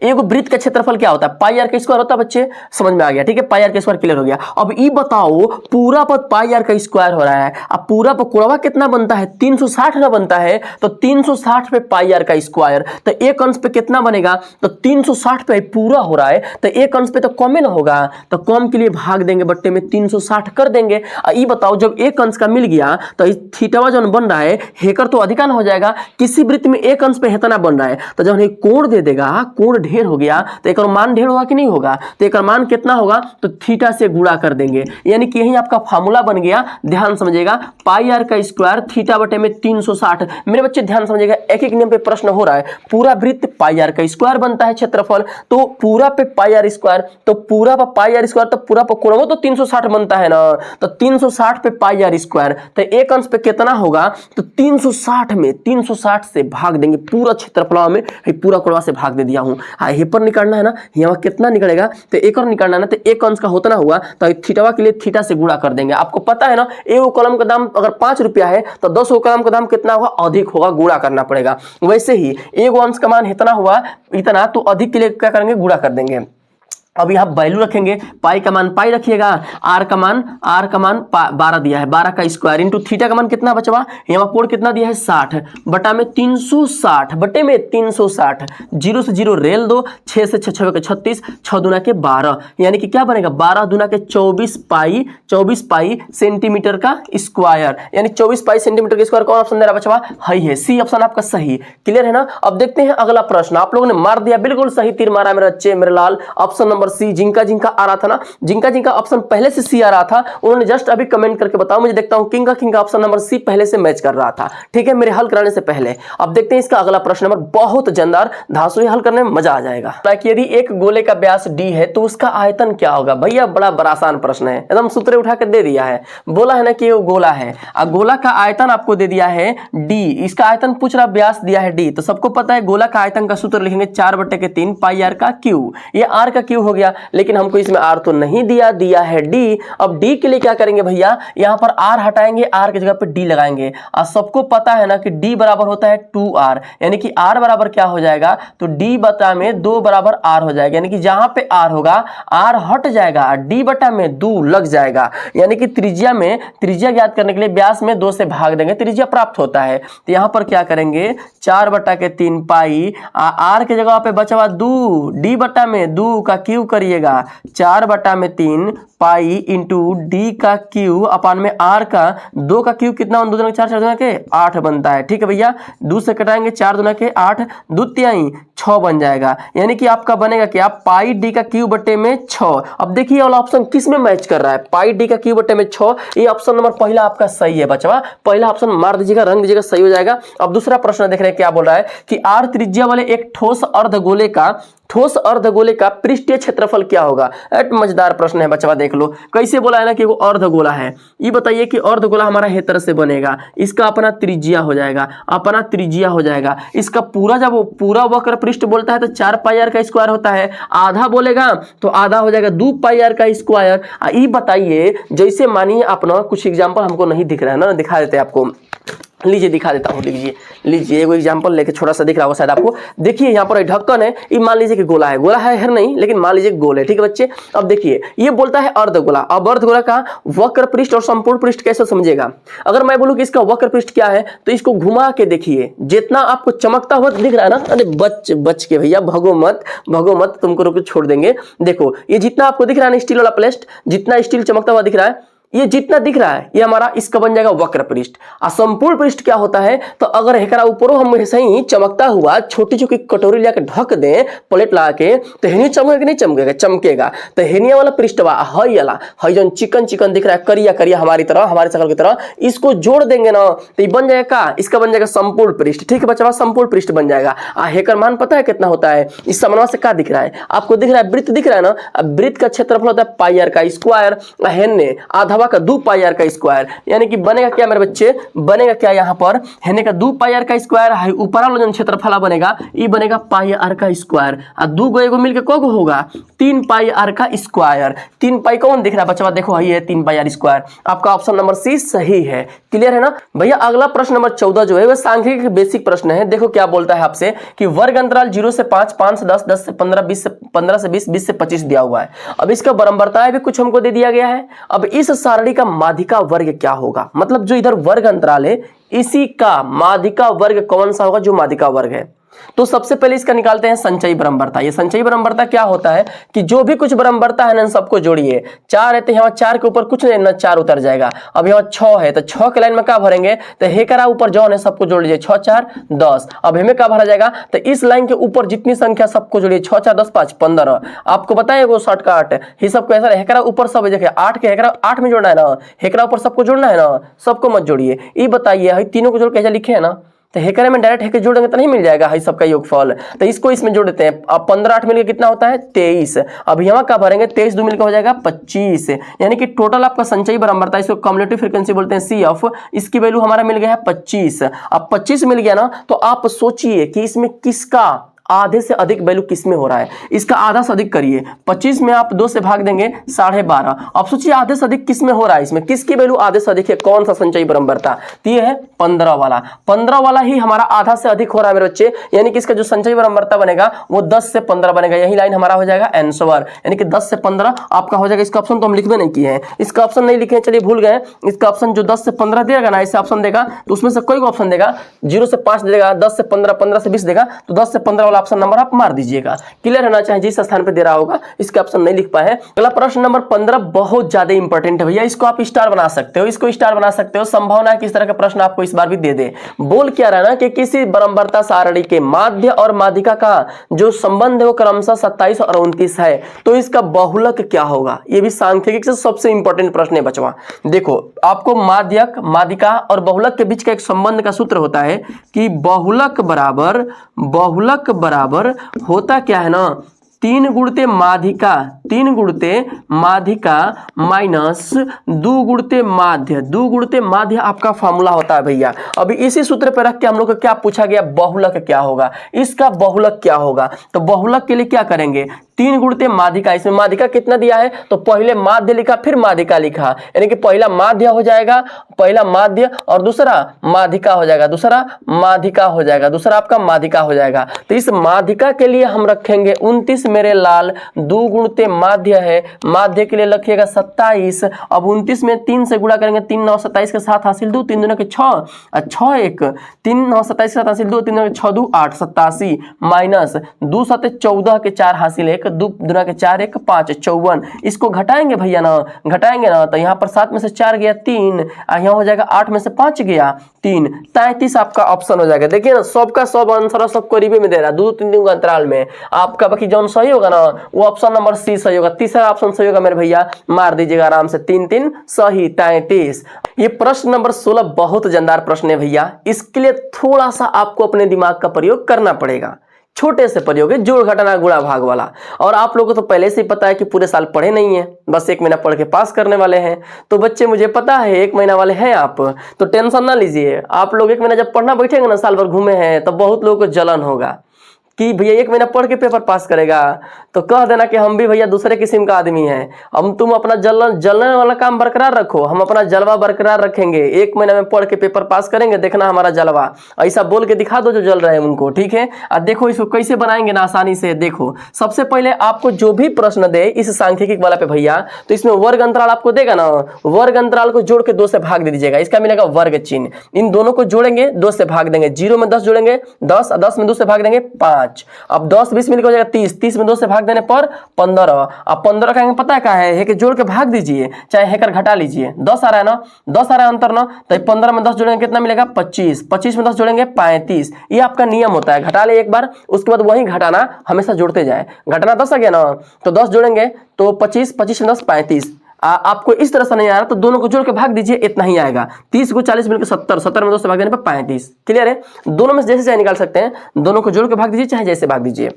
एक वृत्त का क्षेत्रफल क्या होता है, पाई आर का स्क्वायर होता है बच्चे, समझ में आ गया, ठीक है, पाई आर का स्क्वायर क्लियर हो गया। अब ये बताओ पूरा पर पाई आर का स्क्वायर हो रहा है, अब पूरा पर कोणवा कितना बनता है, 360 ना बनता है, तो 360 पे पाई आर का स्क्वायर, तो एक अंश पे कितना बनेगा, तो 360 पे पूरा हो रहा है तो एक अंश पे तो कम ना होगा, तो कम के लिए भाग देंगे, बट्टे में 360 कर देंगे। ये बताओ जब एक अंश का मिल गया तो थीटा जो बन रहा है हेकर तो अधिका ना हो जाएगा, किसी वृत्त में एक अंश पे हेतना बन रहा है, तो जब कोण दे देगा, कोण ढेर हो गया तो एक मान ढेर होगा कि नहीं होगा, तो एक मान कितना होगा, तो थीटा से गुणा कर देंगे, यानी कि यही आपका फार्मूला बन गया। ध्यान समझिएगा, पाई आर का स्क्वायर थीटा बटे में 360। मेरे बच्चे ध्यान समझिएगा, एक एक नियम पे प्रश्न हो रहा है, पूरा वृत्त पाई आर का स्क्वायर बनता है क्षेत्रफल, तो पूरा पे पाई आर स्क्वायर, तो पूरा पर पाई आर स्क्वायर, तो पूरा पर कोण वो तो 360 बनता है ना, तो 360 पे पाई आर स्क्वायर, तो एक अंश पे कितना होगा, तो 360 में 360 से भाग देंगे, पूरा क्षेत्रफल में पूरा कोणवा से भाग दे दिया हूं। पर निकालना है ना, यहाँ कितना निकलेगा, तो एक और निकालना है ना, तो एक अंश का होता ना हुआ तो थीटा के लिए थीटा से गुणा कर देंगे। आपको पता है ना, एक कलम का दाम अगर 5 रुपया है तो 10 कलम का दाम कितना होगा, अधिक होगा, गुणा करना पड़ेगा। वैसे ही एक अंश का मान इतना हुआ, इतना, तो अधिक के लिए क्या करेंगे, गुणा कर देंगे। अब यहाँ वैल्यू रखेंगे, पाई का मान पाई रखिएगा, आर का मान 12 दिया है, 12 का स्क्वायर इंटू थीटा का मान कितना बचवा, यहाँ कोण कितना दिया है 60 बटा में 360 बटे में 360, 0 से 0 रेल दो, 6 से 6 के 36, 6 दूना के 12, यानी कि क्या बनेगा, 12 दूना के 24 पाई सेंटीमीटर का स्क्वायर, यानी 24 पाई सेंटीमीटर का स्क्वायर। कौन ऑप्शन दे रहा बचवा, है सी ऑप्शन आपका सही, क्लियर है ना। अब देखते हैं अगला प्रश्न, आप लोगों ने मार दिया, बिल्कुल सही तीर मारा मेरे बच्चे, मेरे लाल, ऑप्शन नंबर सी। जिनका आ रहा था ना, जिनका ऑप्शन पहले से सी आ रहा था, उन्होंने जस्ट अभी कमेंट करके बताओ, मुझे देखता हूं किंग का ऑप्शन नंबर सी पहले से मैच कर रहा था, ठीक है, मेरे हल कराने से पहले। अब देखते हैं इसका अगला प्रश्न नंबर, बहुत जानदार, धांसू हल करने में मजा आ जाएगा। यदि एक गोले का व्यास डी है तो उसका आयतन क्या होगा। भैया बड़ा आसान प्रश्न है, एकदम सूत्र उठा कर दे दिया है, बोला है ना कि वो गोला है, अब गोला का आयतन आपको दे दिया है डी, इसका आयतन पूछ रहा, व्यास दिया है डी, तो सबको पता है गोला का आयतन का सूत्र लिखेंगे 4/3 पाई आर का क्यू, ये आर का क्यू हो गया, लेकिन हमको इसमें आर तो नहीं दिया है डी। अब डी के लिए क्या करेंगे भैया, यहां पर आर हटाएंगे, आर की जगह पे डी लगाएंगे, और सबको पता है ना कि डी बराबर होता है 2r, यानी कि आर बराबर क्या हो जाएगा, तो डी बटा में 2 बराबर आर हो जाएगा, यानी कि जहां पे आर होगा आर हट जाएगा, डी बटा में 2 लग जाएगा, यानी कि त्रिज्या ज्ञात करने के लिए व्यास में 2 से भाग देंगे, त्रिज्या प्राप्त होता है। तो यहां पर क्या करेंगे, 4/3 पाई, आर की जगह पे बचा हुआ 2, डी बटा में 2 का क्यूब क्यू करिएगा 4/3 पाई इंटू डी का क्यू अपान में आर का 2 का क्यू कितना, 2 दूना के 4, 4 दूना के 8 बनता है। ठीक है भैया, 2 से कटाएंगे 4 दूना के 8, 2 तिहाई 6 बन जाएगा। यानी कि आपका बनेगा क्या, पाई डी का क्यू बटे में 6। अब देखिए वाला ऑप्शन किस में मैच कर रहा है, पाई डी का क्यू बटे में 6। ये ऑप्शन नंबर पहला आपका सही है बचवा, पहला ऑप्शन मार दीजिएगा, रंग दीजिएगा, सही हो जाएगा। अब दूसरा प्रश्न देख रहे हैं क्या बोल रहा है कि आर त्रिज्या वाले एक ठोस अर्धगोले का पृष्ठीय क्षेत्रफल क्या होगा। मजेदार प्रश्न है बच्चा, देख लो कैसे बोला है ना कि वो अर्धगोला है। ये बताइए कि अर्धगोला हमारा हे तरह से बनेगा, इसका अपना त्रिज्या हो जाएगा, इसका पूरा जब वो पूरा वक्र पृष्ठ बोलता है तो 4 पाई आर का स्क्वायर होता है, आधा बोलेगा तो आधा हो जाएगा 2 पाई आर का स्क्वायर। ये बताइए जैसे मानिए अपना कुछ एग्जाम्पल हमको नहीं दिख रहा है ना, दिखा देते हैं आपको, लीजिए दिखा देता हूँ, लीजिए एगो एग्जांपल लेके, छोटा सा दिख रहा होगा शायद आपको। देखिए यहाँ पर ढक्कन है, ये मान लीजिए कि गोला है नहीं, लेकिन मान लीजिए गोल है। ठीक है बच्चे, अब देखिए ये बोलता है अर्धगोला। अब अर्धगोला का वक्र पृष्ठ और संपूर्ण पृष्ठ कैसे समझेगा। अगर मैं बोलूँ कि इसका वक्र पृष्ठ क्या है तो इसको घुमा के देखिए, जितना आपको चमकता हुआ दिख रहा है ना, अरे बच के भैया, भगो मत, तुमको रुक छोड़ देंगे। देखो ये जितना आपको दिख रहा है ना स्टील वाला प्लेट, जितना स्टील चमकता हुआ दिख रहा है, ये जितना दिख रहा है ये हमारा इसका बन जाएगा वक्र पृष्ठ। और संपूर्ण पृष्ठ क्या होता है, तो अगर एकरा ऊपरों हम ऐसे ही चमकता हुआ छोटी छोटी कटोरी लेकर ढक दें प्लेट लगा के, तो हेनी चमकेगा कि नहीं चमकेगा, चमकेगा। तो हेनिया वाला पृष्ठ हई जो चिकन दिख रहा है, करिया हमारी तरह, हमारे शकल की तरह, इसको जोड़ देंगे ना तो ये बन जाएगा का, इसका बन जाएगा संपूर्ण पृष्ठ। ठीक है बच्चा, संपूर्ण पृष्ठ बन जाएगा। हेकर मान पता है कितना होता है, इस समन्वय से क्या दिख रहा है आपको, दिख रहा है वृत्त दिख रहा है ना, अब वृत्त का क्षेत्रफल होता है पाई आर का स्क्वायर, हेन्ने आधा का 2 पाई आर का स्क्वायर। यानी कि बनेगा क्या मेरे बच्चे, बनेगा क्या यहाँ पर, हेने का 2 पाई आर का स्क्वायर है, ऊपर वाला जो क्षेत्रफल बनेगा ये बनेगा पाई आर का स्क्वायर, और 2 गो एगो मिलकर को होगा 3 पाई आर का स्क्वायर। 3 पाई कौन दिख रहा है बच्चा, देखो ये 3 पाई आर स्क्वायर। आपका ऑप्शन नंबर सी सही है। क्लियर है ना भैया। अगला प्रश्न नंबर 14 जो है वह सांख्यिकी बेसिक प्रश्न है। देखो क्या बोलता है आपसे कि वर्ग अंतराल 0 से 5, 5 से 10, 10 से 15, 20 से 15 से 20, 20 से 25 दिया हुआ है। अब इसका बराबरता भी कुछ हमको दे दिया गया है। अब इस सारणी का माध्यिका वर्ग क्या होगा, मतलब जो इधर वर्ग अंतराल है इसी का माध्यिका वर्ग कौन सा होगा, जो माध्यिका वर्ग है। तो सबसे पहले इसका निकालते हैं संचयी बराबरता। ये संचयी बराबरता क्या होता है कि जो भी कुछ बराबरता है ना सबको जोड़िए। 4 है तो यहाँ 4 के ऊपर कुछ नहीं ना, 4 उतर जाएगा। अब यहाँ 6 है तो 6 के लाइन में क्या भरेंगे, तो हेकरा ऊपर जौन है सबको जोड़ लीजिए, 6 4 10। अब हमें क्या भरा जाएगा, तो इस लाइन के ऊपर जितनी संख्या सबको जोड़िए, 6 4 10 5 15। आपको बताइए वो शॉर्टकट ही सबको ऐसा, हेकरा ऊपर सब देखिए 8 के हेकरा 8 में जोड़ना है ना, हेकरा ऊपर सबको जोड़ना है ना, सबको मत जोड़िए। ये बताइए तीनों को जोड़ कैसे लिखे है ना, तो हेकर में डायरेक्ट हेकर जोड़ देंगे तो नहीं मिल जाएगा है सबका योगफल, तो इसको इसमें जोड़ देते हैं। अब 15 8 मिलकर कितना होता है 23। अब यहाँ क्या भरेंगे, 23 2 मिलकर हो जाएगा 25। यानी कि टोटल आपका संचयी बराबरता, इसको कम्युलेटिव फ्रीक्वेंसी बोलते हैं CF, इसकी वैल्यू हमारा मिल गया है 25। अब 25 मिल गया ना, तो आप सोचिए कि इसमें किसका आधे से अधिक वैल्यू किसमें हो रहा है, इसका आधा से अधिक करिए। 25 में आप 2 से भाग देंगे 12.5। अब सोचिए आधे से अधिक किसमें हो रहा है, इसमें किसकी वैल्यू आधे से अधिक है, कौन सा संचयी बराबरता, तो ये है 15 वाला। 15 वाला ही हमारा आधा से अधिक हो रहा है मेरे बच्चे। यानी कि इसका जो संचयी बराबरता बनेगा वो 10 से 15 बनेगा। यही लाइन हमारा हो जाएगा आंसर, यानी कि 10 से 15 आपका हो जाएगा। इसका ऑप्शन तो हम लिखबे नहीं किए हैं, इसका ऑप्शन नहीं लिखे, चलिए भूल गए। इसका ऑप्शन जो 10 से 15 देगा ना, ऐसे ऑप्शन देगा तो उसमें से कोई ऑप्शन देगा, 0 से 5 देगा, 10 से 15, 15 से 20 देगा, तो 10 से 15 ऑप्शन नंबर आप मार दीजिएगा। क्लियर रहना चाहिए जिस स्थान पे दे रहा होगा, इसके ऑप्शन नहीं लिख पाए हैं। अगला प्रश्न नंबर 15 बहुत ज्यादा इंपॉर्टेंट है भैया, इसको आप स्टार बना सकते हो, इसको स्टार बना सकते हो। संभावना है कि इस तरह का प्रश्न आपको इस बार भी दे दे। बोल क्या रहा ना कि किसी बराबरता सारणी के माध्य और माध्यिका का जो संबंध है वो क्रमशः 27 और 29 है, तो इसका बहुलक क्या होगा। ये भी सांख्यिकी से सबसे इंपॉर्टेंट प्रश्न है बचवा। देखो आपको माध्यक, माध्यिका और बहुलक के बीच का एक संबंध का सूत्र होता है कि बहुलक बराबर होता क्या है ना, 3 गुणते माध्यिका, 3 गुणते माध्यिका माइनस 2 गुणते माध्य। 2 गुणते माध्य आपका फॉर्मूला होता है भैया। अभी इसी सूत्र पर रख के हम लोग को क्या पूछा गया, बहुलक क्या होगा, इसका बहुलक क्या होगा। तो बहुलक के लिए क्या करेंगे, 3 गुणते माध्यिका, इसमें माध्यिका कितना दिया है, तो पहले माध्य लिखा फिर माध्यिका लिखा, यानी कि पहला माध्य हो जाएगा, पहला माध्य और दूसरा माध्यिका हो जाएगा, दूसरा माध्यिका हो जाएगा, दूसरा आपका माध्यिका हो जाएगा। तो इस माध्यिका के लिए हम रखेंगे 29 मेरे लाल, 2 गुणते माध्य है, माध्य के लिए रखिएगा 27। अब 29 में 3 से गुणा करेंगे, 3 9 27 के साथ हासिल 2, 3 दूना के 6, 6 1, 3 9 27 के साथ हासिल 2, 3 6 2 8 87 माइनस 2 7 14 के 4 हासिल 1 1, 2 दूना के 4, 1 5, 54। इसको घटाएंगे भैया ना, घटाएंगे ना तो यहाँ पर 7 में से 4 गया 3, यहाँ हो जाएगा 8 में से 5 गया 3, 33 आपका ऑप्शन हो जाएगा। देखिए ना सबका सब आंसर सब करीबे में दे रहा है, 2-3 दिन का अंतराल में। आपका बाकी जो सही होगा ना वो ऑप्शन नंबर सी सही होगा। तीसरा ऑप्शन सही होगा मेरे भैया, मार दीजिएगा आराम से, 3 3 सही 33। ये प्रश्न नंबर 16 बहुत जानदार प्रश्न है भैया, इसके लिए थोड़ा सा आपको अपने दिमाग का प्रयोग करना पड़ेगा। छोटे से प्रयोग है, जोड़ घटाना गुणा भाग वाला। और आप लोगों को तो पहले से ही पता है कि पूरे साल पढ़े नहीं है, बस 1 महीना पढ़ के पास करने वाले हैं। तो बच्चे मुझे पता है 1 महीना वाले हैं आप, तो टेंशन ना लीजिए। आप लोग 1 महीना जब पढ़ना बैठेंगे ना, साल भर घूमे हैं, तो बहुत लोगों को जलन होगा कि भैया 1 महीना पढ़ के पेपर पास करेगा, तो कह देना कि हम भी भैया दूसरे किस्म का आदमी हैं। हम तुम अपना जलने वाला काम बरकरार रखो, हम अपना जलवा बरकरार रखेंगे। 1 महीना में पढ़ के पेपर पास करेंगे, देखना हमारा जलवा। ऐसा बोल के दिखा दो जो जल रहे हैं उनको, ठीक है। और देखो इसको कैसे बनाएंगे ना आसानी से। देखो सबसे पहले आपको जो भी प्रश्न दे इस सांख्यिकी वाला पे भैया, तो इसमें वर्ग अंतराल आपको देगा ना, वर्ग अंतराल को जोड़ के 2 से भाग दे दीजिएगा, इसका मिलेगा वर्ग चिन्ह। इन दोनों को जोड़ेंगे, 2 से भाग देंगे, 0 में 10 जोड़ेंगे 10, 10 में 2 से भाग देंगे 5। अब 10 20 मिलकर हो जाएगा 30, 30 में 2 से भाग देने पर 15। अब 15 का पता है क्या है कि जोड़ के भाग दीजिए, चाहे हेकर घटा लीजिए। 10 आ रहा है ना, 10 आ रहा है अंतर ना, तो 15 में 10 जोड़ेंगे कितना मिलेगा 25, 25 में 10 जोड़ेंगे 35। ये आपका नियम होता है, घटा ले एक बार, उसके बाद वही घटाना हमेशा जोड़ते जाए। घटाना 10 आ गया ना, तो 10 जोड़ेंगे तो 25, 25 में 10 35। आपको इस तरह से नहीं आ रहा तो दोनों को जोड़ के भाग दीजिए, इतना ही आएगा। 30 को 40 मिलकर 70, 70 में 2 से भाग देने पर 35। क्लियर है, दोनों में से जैसे चाहे निकाल सकते हैं, दोनों को जोड़ के भाग दीजिए चाहे जैसे भाग दीजिए।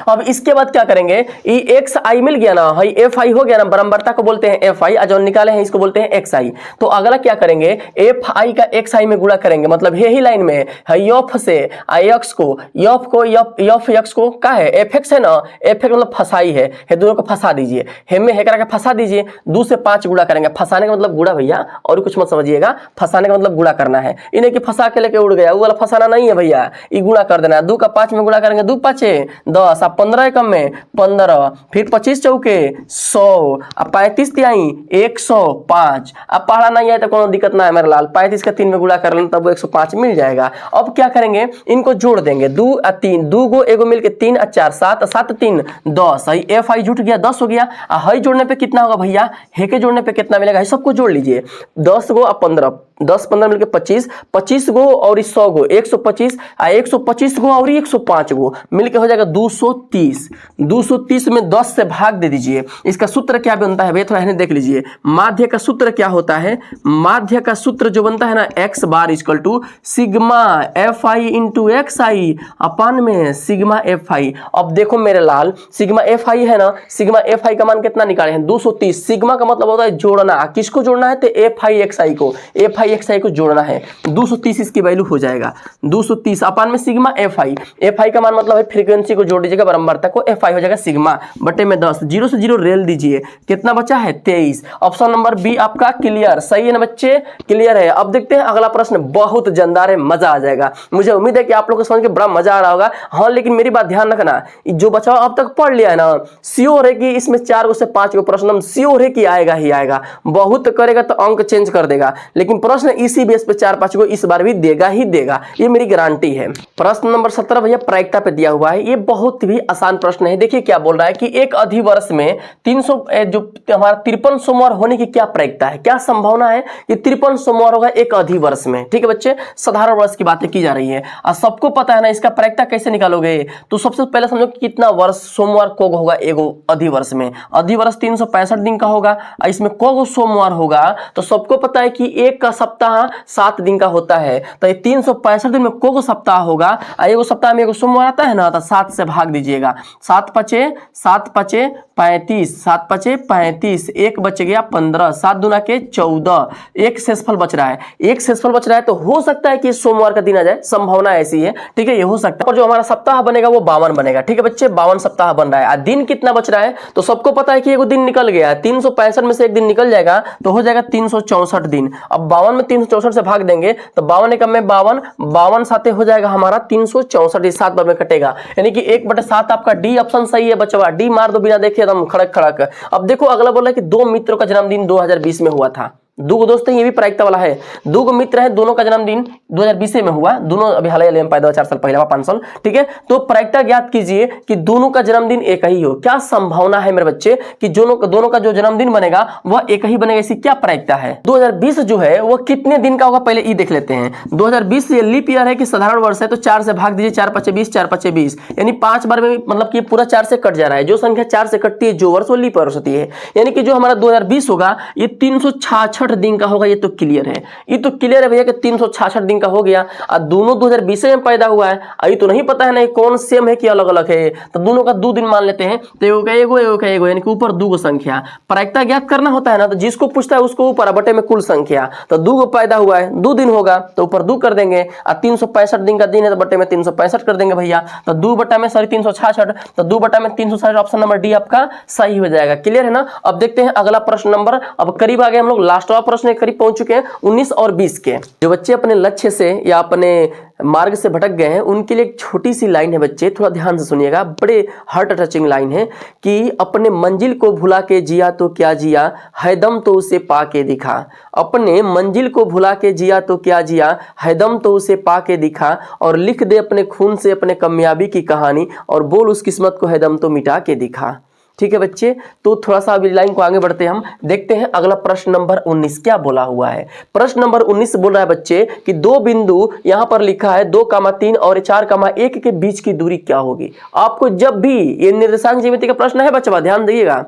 अब इसके बाद क्या करेंगे, ये एक्स आई मिल गया ना, हाई एफ आई हो गया ना, बराबरता को बोलते हैं एफ आई, जो निकाले हैं इसको बोलते हैं एक्स आई। तो अगला क्या करेंगे, एफ आई का एक्स आई में गुणा करेंगे, मतलब यही लाइन में यफ से आई एक्स को, यफ को यफ एक्स को क्या है एफ एक्स है ना, एफ एक्स मतलब फसाई है, दोनों को फंसा दीजिए, हे में हे करा के फंसा दीजिए, 2 से 5 गुणा करेंगे। फंसाने का मतलब गुणा भैया, और कुछ मत समझिएगा, फंसाने का मतलब गुणा करना है। इन्हें कि फंसा के लेके उड़ गया, वो वाला फंसाना नहीं है भैया, ये गुणा कर देना है। 2 का 5 में गुणा करेंगे, 2 5 10, अब 15 कम में 15, फिर 25 चौके 100, अब 35 तिहाई 105। अब पढ़ा नहीं है तो कोई दिक्कत ना है मेरा लाल, 35 का 3 में गुणा कर लें तब 105 मिल जाएगा। अब क्या करेंगे, इनको जोड़ देंगे, 2 और 3, 2 गो एगो मिलके 3 और 4 7, 7 3 10, एफ आई जुट गया 10 हो गया। हई जोड़ने पे कितना होगा भैया, हे के जोड़ने पे कितना मिलेगा, सबको जोड़ लीजिए, 10 गो और 15, 10 15 मिलके 25, 25 गो और 100 गो 125, 125 गो और 105 गो मिलके हो जाएगा 230। 230 में 10 से भाग दे दीजिए। इसका सूत्र क्या बनता है भैया, थोड़ा देख लीजिए। माध्य का सूत्र क्या होता है, माध्य का सूत्र जो बनता है ना, x bar equal to sigma f i into x i upon में सिग्मा एफ आई। अब देखो मेरे लाल, सिग्मा एफ आई है ना, सिग्मा एफ आई का मान कितना निकाले हैं 230। सिग्मा का मतलब होता है जोड़ना, किसको जोड़ना है, तो एफ आई एक्स आई को, एफ आई एक्स आई को जोड़ना है। 230 इसकी वैल्यू हो जाएगा, 230 अपान में sigma f I. F I का मान मतलब है फ्रीक्वेंसी को जोड़ दीजिएगा, बराबरता को एफ आई हो जाएगा सिग्मा बटे में 10, 0 से 0 रेल दीजिए, कितना बचा है 23। ऑप्शन नंबर बी आपका क्लियर, सही है ना बच्चे, क्लियर है। अब देखते हैं अगला प्रश्न, बहुत जानदार है, मजा आ जाएगा। मुझे उम्मीद है कि आप लोग को समझ के बड़ा मजा आ रहा होगा। हाँ लेकिन मेरी बात ध्यान रखना, जो बचाव अब तक पढ़ लिया है ना, श्योर है कि इसमें 4 से 5 प्रश्न श्योर है कि आएगा ही आएगा। बहुत करेगा तो अंक चेंज कर देगा, लेकिन प्रश्न इसी बेस पे 4-5 को इस बार भी देगा ही देगा, ये मेरी गारंटी है। प्रश्न नंबर 17 भैया प्रायिकता पे दिया हुआ है, ये बहुत भी आसान प्रश्न है। देखिए क्या बोल रहा है कि एक अधिवर्ष में 300 जो हमारा 53 सोमवार होने की क्या प्रायिकता है, क्या संभावना है कि 53 सोमवार होगा एक अधिवर्ष में। ठीक है बच्चे, साधारण वर्ष की बातें की जा रही है और सबको पता है ना इसका प्रायिकता कैसे निकालोगे। तो सबसे पहले समझो कि कितना वर्ष सोमवार को होगा एगो अधिवर्ष में। अधिवर्ष 365 दिन का होगा, इसमें को सोमवार होगा, तो सबको पता है कि एक का सप्ताह 7 दिन का होता है, तो ये 365 दिन में को सप्ताह होगा, एगो सप्ताह में एगो सोमवार आता है ना, तो 7 से भाग दीजिएगा। 7 पचे 35, 7 पचे 35, 1 बच गया 15, 7 दूना के 14, एक शेषफल बच रहा है, एक शेषफल बच रहा है। तो हो सकता है कि सोमवार का दिन आ जाए, संभावना ऐसी है। ठीक है, ये हो सकता है। और जो हमारा सप्ताह बनेगा वो 52 बनेगा। ठीक है बच्चे, 52 सप्ताह बन रहा है। दिन कितना बच रहा है, तो सबको पता है कि एगो दिन निकल गया है, 365 में से एक दिन निकल जाएगा तो हो जाएगा 364 दिन। अब 52 में 364 से भाग देंगे तो 52 एकम में 52, 52 साथे हो जाएगा हमारा 364, 7 बार में कटेगा, यानी कि 1/7 आपका डी ऑप्शन सही है बच्चवा। डी मार दो बिना देखे एकदम खड़क खड़क। अब देखो अगला बोला कि 2 मित्रों का जन्मदिन 2020 में हुआ था। दो दोस्त हैं, ये भी प्रायिकता वाला है। दो मित्र हैं, दोनों का जन्मदिन 2020 में हुआ, दोनों अभी हाल ही में पैदा हुआ, 4 साल पहले, 5 साल, ठीक है। तो प्रायिकता ज्ञात कीजिए कि दोनों का जन्मदिन एक ही हो। क्या संभावना है मेरे बच्चे कि दोनों का जो जन्मदिन बनेगा वह एक ही बनेगा, इसकी क्या प्रायिकता है। 2020 जो है वह कितने दिन का होगा, पहले ये देख लेते हैं। 2020 ये लीप ईयर है कि साधारण वर्ष है, तो 4 से भाग दीजिए, 4 5 20, 4 5 20, यानी 5 बार में मतलब कि पूरा 4 से कट जा रहा है। जो संख्या 4 से कटती है जो वर्ष, वो लीप वर्ष होती है। यानी कि जो हमारा 2020 होगा ये 366 दिन का होगा। ये तो क्लियर है, ये तो क्लियर है भैया कि 366 दिन का हो गया। और दोनों 2020 में पैदा हुआ है, अभी तो नहीं पता है ना कौन सेम है कि अलग अलग है, तो दोनों का 2 दिन मान लेते हैं। तो एगो यानी कि ऊपर 2 संख्या। प्रायिकता ज्ञात करना होता है ना, तो जिसको पूछता है उसको ऊपर बटे में कुल संख्या। तो 2 पैदा हुआ है, 2 दिन होगा तो ऊपर 2 कर देंगे, और 365 दिन का दिन है तो बटे में 365 कर देंगे भैया। तो 2 बटा में 366, तो 2 बटा में 366, ऑप्शन नंबर डी आपका सही हो जाएगा। क्लियर है ना। अब देखते हैं अगला प्रश्न नंबर, अब करीब आ गए हम लोग, लास्ट वाला प्रश्न करीब पहुंच चुके हैं 19 और 20 के। जो बच्चे अपने लक्ष्य से या अपने मार्ग से भटक गए हैं उनके लिए एक छोटी सी लाइन है बच्चे, थोड़ा ध्यान से सुनिएगा, बड़े हार्ट टचिंग लाइन है कि अपने मंजिल को भुला के जिया तो क्या जिया, है दम तो उसे पा के दिखा। अपने मंजिल को भुला के जिया तो क्या जिया, है दम तो उसे पा के दिखा। और लिख दे अपने खून से अपने कामयाबी की कहानी, और बोल उस किस्मत को है दम तो मिटा के दिखा। ठीक है बच्चे, तो थोड़ा सा अभी लाइन को आगे बढ़ते हैं, हम देखते हैं अगला प्रश्न नंबर 19 क्या बोला हुआ है। प्रश्न नंबर 19 बोल रहा है बच्चे कि 2 बिंदु यहां पर लिखा है 2,3 और 4,1 के बीच की दूरी क्या होगी। आपको जब भी ये निर्देशांक ज्यामिति का प्रश्न है बच्चा, ध्यान दीजिएगा,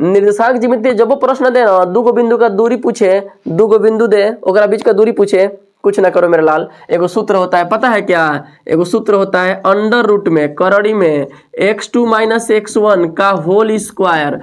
निर्देशांक ज्यामिति जब वो प्रश्न दे ना, 2 बिंदु का दूरी पूछे, 2 बिंदु दे ओकरा बीच का दूरी पूछे, कुछ ना करो मेरे लाल, एगो सूत्र होता है, पता है क्या, एगो सूत्र होता है अंडर रूट में करड़ी में x2 माइनस x1 का whole square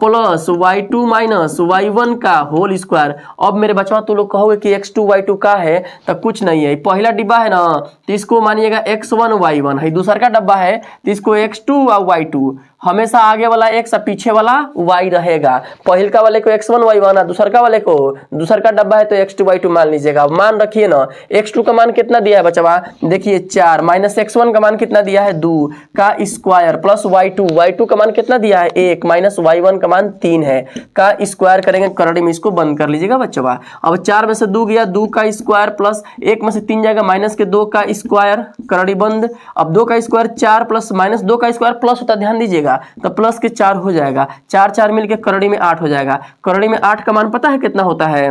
plus y2 minus y1 का होल स्क्वायर। अब मेरे बच्चों तो लोग कहोगे कि x2 y2 का है, तो कुछ नहीं है, पहला डिब्बा है ना तो इसको मानिएगा x1 y1 है, दूसरा का डब्बा है तो इसको x2 और y2, हमेशा आगे वाला x और पीछे वाला y रहेगा। पहिलका वाले को x1 y1 है, दूसरका वाले को दूसर का डब्बा है तो x2 y2 मान लीजिएगा। मान रखिए ना, x2 का मान कितना दिया है बच्चा, देखिए 4, माइनस x1 का मान कितना दिया है 2 का स्क्वायर, प्लस y2 का मान कितना दिया है 1, माइनस y1 का मान 3 है का स्क्वायर करेंगे, करड़ी में इसको बंद कर लीजिएगा बच्चा। अब 4 में से 2 गया, 2 का स्क्वायर प्लस 1 में से 3 जाएगा, माइनस के 2 का स्क्वायर, करड़ी बंद। अब 2 का स्क्वायर 4 प्लस माइनस 2 का स्क्वायर प्लस होता है, ध्यान दीजिएगा, तो प्लस के 4 हो जाएगा, 4 4 मिलके करड़ी में 8 हो जाएगा। करड़ी में 8 का मान पता है कितना होता है,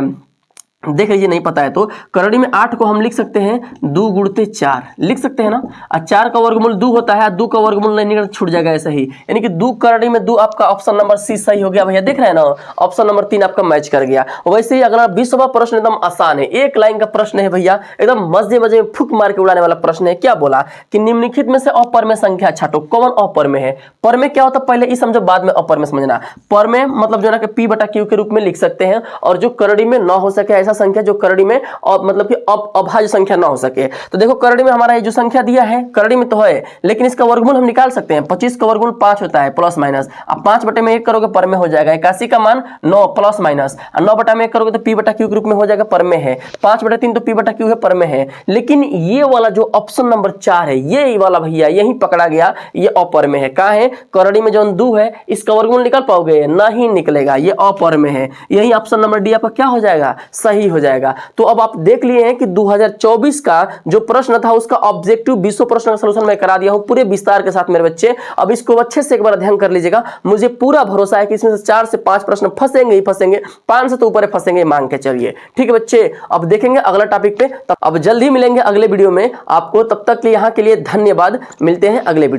देख लीजिए, नहीं पता है तो करड़ी में 8 को हम लिख सकते हैं 2 गुणते 4 लिख सकते हैं ना, और 4 का वर्गमूल 2 होता है, 2 का वर्गमूल नहीं निकल छूट जाएगा ऐसे ही, यानी कि 2 करड़ी में 2 आपका ऑप्शन नंबर सी सही हो गया भैया। देख रहे हैं ना, ऑप्शन नंबर 3 आपका मैच कर गया। वैसे ही अगला 20वां प्रश्न एकदम आसान है, एक लाइन का प्रश्न है भैया, एकदम मजे मजे में फुक मार के उड़ाने वाला प्रश्न है। क्या बोला कि निम्नलिखित में से अपर में संख्या छाटो, कौन अपर में है। पर में क्या होता है पहले ये समझो, बाद में अपर में समझना। पर में मतलब जो ना कि p/q के रूप में लिख सकते हैं, और जो करड़ी में न हो सके ऐसा संख्या जो करड़ी में और मतलब कि अभाज्य संख्या ना हो सके। तो देखो करड़ी में हमारा ये जो संख्या दिया है करड़ी में तो है, लेकिन इसका वर्गमूल हम निकाल सकते हैं। 25 का वर्गमूल 5 होता है, प्लस माइनस। अब 5 बटे में 1 करोगे पर में हो जाएगा, 81 का मान 9 प्लस माइनस, 9 बटा में 1 करोगे तो p/q के रूप में हो जाएगा, पर में है। 5/3 तो p/q है, पर में है। लेकिन ये वाला जो ऑप्शन नंबर 4 है, ये वाला भैया यही पकड़ा गया, ये अपर में है। कहाँ है, करड़ी में जो 2 है इसका वर्गमूल निकाल पाओगे, नहीं निकलेगा, ये अपर में है। यही ऑप्शन नंबर डी आपका क्या हो जाएगा, सही हो जाएगा। तो अब आप देख लिए हैं कि 2024 का जो प्रश्न था उसका ऑब्जेक्टिव 20 प्रश्न का सलूशन मैं करा दिया हूं पूरे विस्तार के साथ मेरे बच्चे। अब इसको अच्छे से एक बार अध्ययन कर लीजिएगा, मुझे पूरा भरोसा है कि इसमें से 4 से 5 प्रश्न फंसेंगे ही फंसेंगे, 5 से तो ऊपर फंसेंगे मांग के चलिए। ठीक है बच्चे, अब देखेंगे अगला टॉपिक पे, अब जल्दी मिलेंगे अगले वीडियो में आपको। तब तक के लिए यहाँ के लिए धन्यवाद, मिलते हैं अगले वीडियो।